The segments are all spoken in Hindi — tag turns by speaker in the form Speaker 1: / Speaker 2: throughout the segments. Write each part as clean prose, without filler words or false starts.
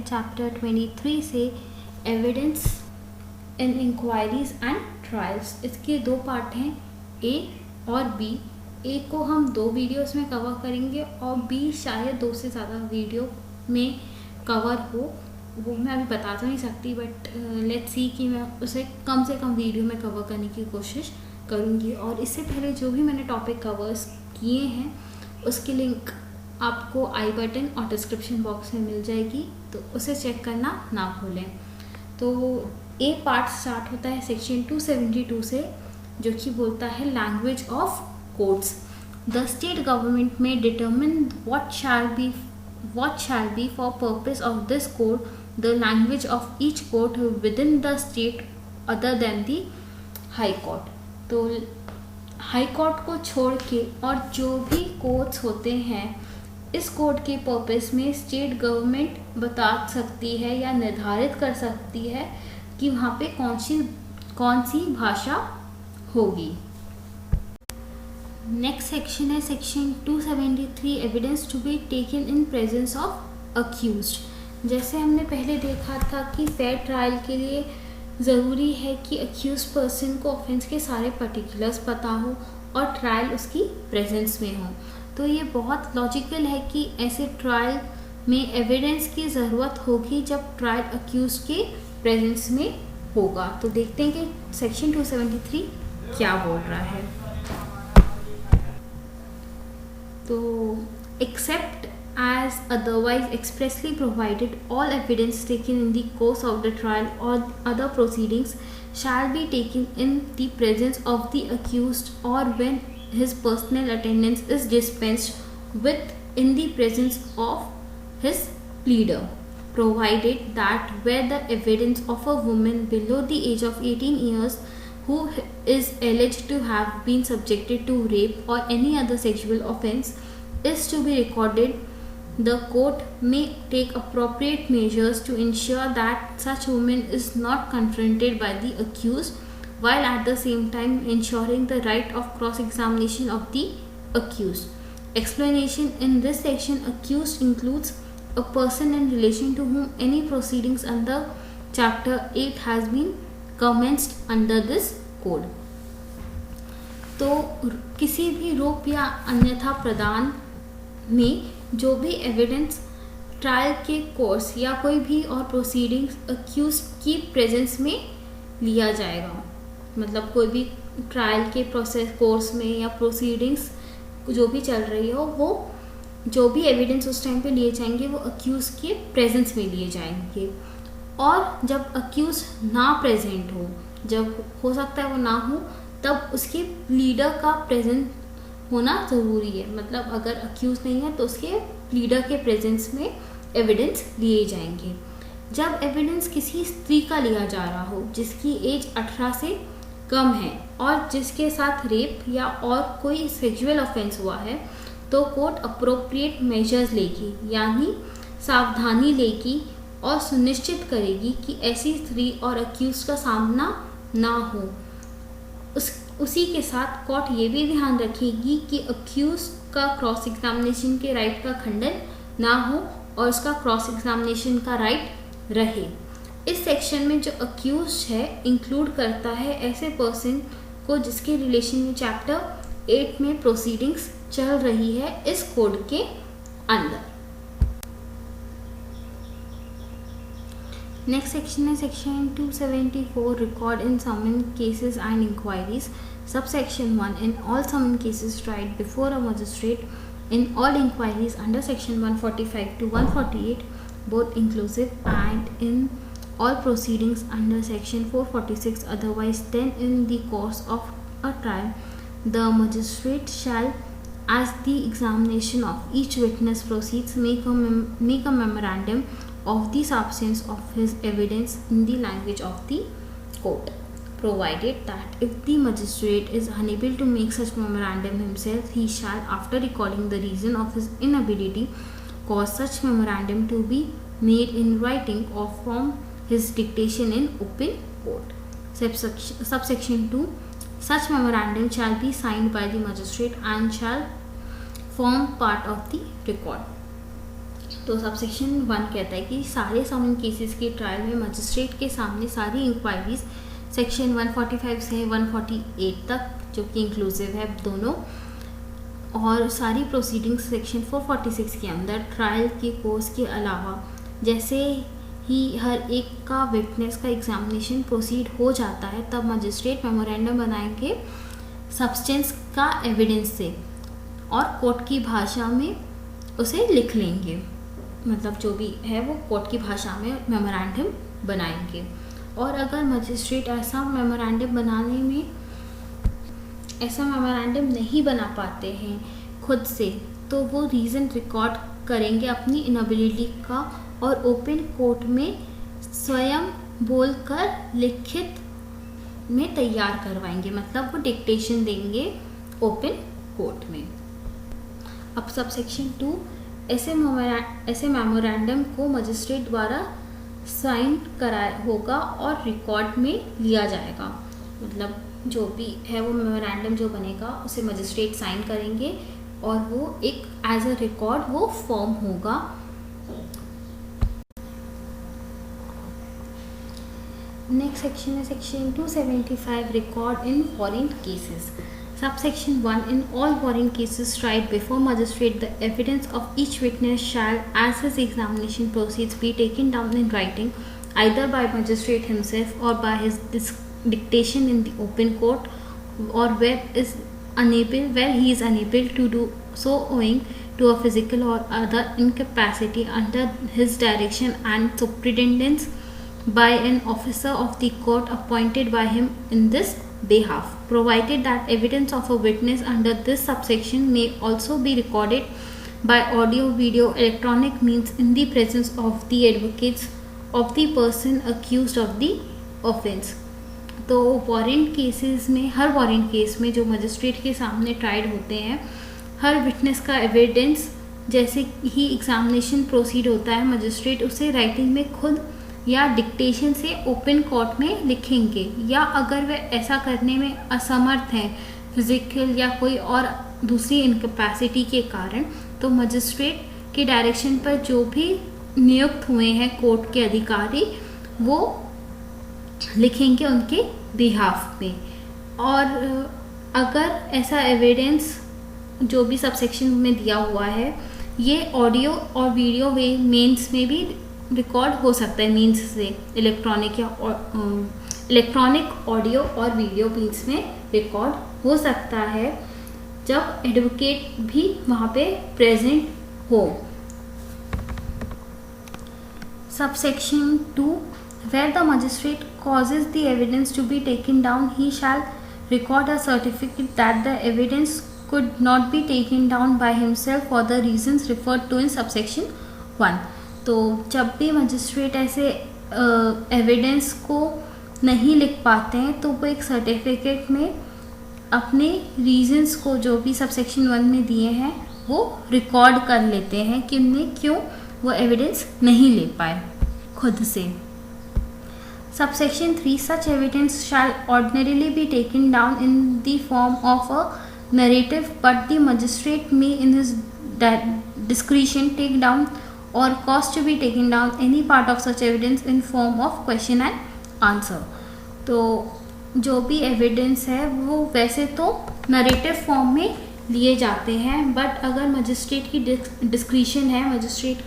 Speaker 1: चैप्टर 23 से evidence in inquiries and trials. इसके दो पार्ट हैं, ए और बी। ए को हम 2 वीडियोस में कवर करेंगे और बी शायद 2 से ज़्यादा वीडियो में कवर हो, वो मैं अभी बता तो नहीं सकती, बट लेट्स सी कि मैं उसे कम से कम वीडियो में कवर करने की कोशिश करूँगी। और इससे पहले जो भी मैंने टॉपिक कवर्स किए हैं उसकी लिंक आपको आई बटन और डिस्क्रिप्शन बॉक्स में मिल जाएगी, तो उसे चेक करना ना भूलें। तो ए पार्ट स्टार्ट होता है सेक्शन 272 से, जो कि बोलता है language of codes. The state government may determine what shall be for purpose of this code the language of each court within the state other than the high court. तो हाई कोर्ट को छोड़ के और जो भी कोर्ट्स होते हैं, इस कोड के पर्पस में स्टेट गवर्नमेंट बता सकती है या निर्धारित कर सकती है कि वहाँ पे कौन सी भाषा होगी। नेक्स्ट सेक्शन है section 273 evidence to be taken in presence of accused. जैसे हमने पहले देखा था कि फेयर ट्रायल के लिए ज़रूरी है कि अक्यूज पर्सन को ऑफेंस के सारे पर्टिकुलर्स पता हो और ट्रायल उसकी प्रेजेंस में हो। तो ये बहुत लॉजिकल है कि ऐसे ट्रायल में एविडेंस की ज़रूरत होगी जब ट्रायल अक्यूज के प्रेजेंस में होगा। तो देखते हैं कि सेक्शन 273 क्या बोल रहा है। तो accept as otherwise expressly provided, all evidence taken in the course of the trial or other proceedings shall be taken in the presence of the accused or when his personal attendance is dispensed with in the presence of his pleader, provided that where the evidence of a woman below the age of 18 years who is alleged to have been subjected to rape or any other sexual offense is to be recorded, the court may take appropriate measures to ensure that such woman is not confronted by the accused, while at the same time ensuring the right of cross-examination of the accused. Explanation: in this section, accused includes a person in relation to whom any proceedings under Chapter 8 has been commenced under this code. तो किसी भी रूप या अन्यथा प्रदान में जो भी एविडेंस ट्रायल के कोर्स या कोई भी और प्रोसीडिंग्स अक्यूज की प्रेजेंस में लिया जाएगा, मतलब कोई भी ट्रायल के प्रोसेस कोर्स में या प्रोसीडिंग्स जो भी चल रही हो, वो जो भी एविडेंस उस टाइम पे लिए जाएंगे वो अक्यूज के प्रेजेंस में लिए जाएंगे। और जब अक्यूज ना प्रेजेंट हो, जब हो सकता है वो ना हो, तब उसके लीडर का प्रेजेंट होना ज़रूरी है। मतलब अगर अक्यूज नहीं है तो उसके प्लीडर के प्रेजेंस में एविडेंस लिए जाएंगे। जब एविडेंस किसी स्त्री का लिया जा रहा हो जिसकी एज 18 से कम है और जिसके साथ रेप या और कोई सेक्सुअल ऑफेंस हुआ है, तो कोर्ट अप्रोप्रिएट मेजर्स लेगी, यानी सावधानी लेगी और सुनिश्चित करेगी कि ऐसी स्त्री और अक्यूज का सामना ना हो। उसी के साथ कोर्ट ये भी ध्यान रखेगी कि अक्यूज का क्रॉस एग्जामिनेशन के राइट का खंडन ना हो और उसका क्रॉस एग्जामिनेशन का राइट रहे। इस सेक्शन में जो अक्यूज है इंक्लूड करता है ऐसे पर्सन को जिसके रिलेशन में चैप्टर 8 में प्रोसीडिंग्स चल रही है इस कोड के अंदर। नेक्स्ट सेक्शन है section 274 record in summon cases and inquiries. Subsection 1 in all summon cases tried before a magistrate, in all inquiries under section 145 to 148 both inclusive, and in all proceedings under section 446 otherwise then in the course of a trial, the magistrate shall, as the examination of each witness proceeds, make a memorandum of the substance of his evidence in the language of the court, provided that if the magistrate is unable to make such memorandum himself, he shall, after recalling the reason of his inability, cause such memorandum to be made in writing or from his dictation in open court. Subsection 2. Such memorandum shall be signed by the magistrate and shall form part of the record. तो सबसेक्शन 1 कहता है कि सारे समन केसेस के ट्रायल में मजिस्ट्रेट के सामने सारी इंक्वायरीज सेक्शन 145 से 148 तक, जो कि इंक्लूसिव है दोनों, और सारी प्रोसीडिंग्स सेक्शन 446 के अंदर ट्रायल के कोर्स के अलावा जैसे ही हर एक का विटनेस का एग्जामिनेशन प्रोसीड हो जाता है, तब मजिस्ट्रेट मेमोरेंडम बनाएंगे सब्सटेंस का एविडेंस से और कोर्ट की भाषा में उसे लिख लेंगे। मतलब जो भी है वो कोर्ट की भाषा में मेमोरेंडम बनाएंगे। और अगर मजिस्ट्रेट ऐसा मेमोरेंडम नहीं बना पाते हैं खुद से, तो वो रीज़न रिकॉर्ड करेंगे अपनी इनएबिलिटी का और ओपन कोर्ट में स्वयं बोलकर लिखित में तैयार करवाएंगे। मतलब वो डिक्टेशन देंगे ओपन कोर्ट में। अब सबसेक्शन 2, ऐसे मेमोरेंडम को मजिस्ट्रेट द्वारा साइन कराया होगा और रिकॉर्ड में लिया जाएगा। मतलब जो भी है वो मेमोरेंडम जो बनेगा उसे मजिस्ट्रेट साइन करेंगे और वो एक एज अ रिकॉर्ड वो फॉर्म होगा। नेक्स्ट सेक्शन है section 275, record in foreign cases. Subsection 1, in all foreign cases tried before magistrate, the evidence of each witness shall, as his examination proceeds, be taken down in writing, either by magistrate himself or by his dictation in the open court, or where he is unable to do so owing to a physical or other incapacity, under his direction and superintendence by an officer of the court appointed by him in this behalf, provided that evidence of a witness under this subsection may also be recorded by audio, video, electronic means in the presence of the advocates of the person accused of the offence। तो वारंट केसेस में, हर वारंट केस में जो मजिस्ट्रेट के सामने ट्राइड होते हैं, हर विटनेस का एविडेंस जैसे ही एग्जामिनेशन प्रोसीड होता है, मजिस्ट्रेट उसे राइटिंग में खुद या डिक्टेशन से ओपन कोर्ट में लिखेंगे, या अगर वे ऐसा करने में असमर्थ हैं फिजिकल या कोई और दूसरी इनकैपेसिटी के कारण, तो मजिस्ट्रेट के डायरेक्शन पर जो भी नियुक्त हुए हैं कोर्ट के अधिकारी वो लिखेंगे उनके बिहाफ में। और अगर ऐसा एविडेंस जो भी सबसेक्शन में दिया हुआ है ये ऑडियो और वीडियो वे मेंस में भी रिकॉर्ड हो सकता है, मीन्स से इलेक्ट्रॉनिक ऑडियो और वीडियो मीन्स में रिकॉर्ड हो सकता है जब एडवोकेट भी वहाँ पे प्रेजेंट हो। Subsection 2, where the magistrate causes the evidence to be taken down, he shall record a certificate that the evidence could not be taken down by himself for the reasons referred to in subsection 1। तो जब भी मजिस्ट्रेट ऐसे एविडेंस को नहीं लिख पाते हैं तो वो एक सर्टिफिकेट में अपने रीजंस को जो भी सबसेक्शन 1 में दिए हैं वो रिकॉर्ड कर लेते हैं कि उन्हें क्यों वो एविडेंस नहीं ले पाए खुद से। Subsection 3, such evidence shall ordinarily be taken down in the form of a narrative, but the magistrate may in his discretion take down or cause to be taken down any part of such evidence in form of question and answer। तो जो भी एविडेंस है वो वैसे तो नरेटिव फॉर्म में लिए जाते हैं, बट अगर मजिस्ट्रेट की डिस्क्रिशन है, मजिस्ट्रेट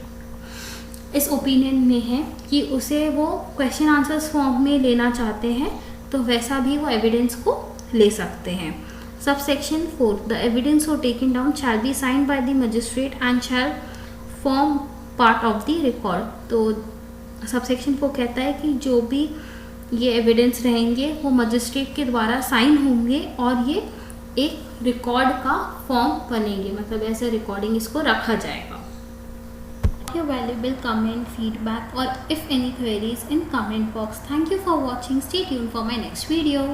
Speaker 1: इस ओपिनियन में है कि उसे वो क्वेश्चन आंसर्स फॉर्म में लेना चाहते हैं, तो वैसा भी वो एविडेंस को ले सकते हैं। Subsection 4, the evidence so taken down shall be signed by the magistrate and shall form part of the record। तो सबसेक्शन 4 कहता है कि जो भी ये एविडेंस रहेंगे वो मजिस्ट्रेट के द्वारा साइन होंगे और ये एक रिकॉर्ड का फॉर्म बनेंगे, मतलब ऐसे रिकॉर्डिंग इसको रखा जाएगा। Your valuable comment, feedback or if any queries in comment box. Thank you for watching. Stay tuned for my next video.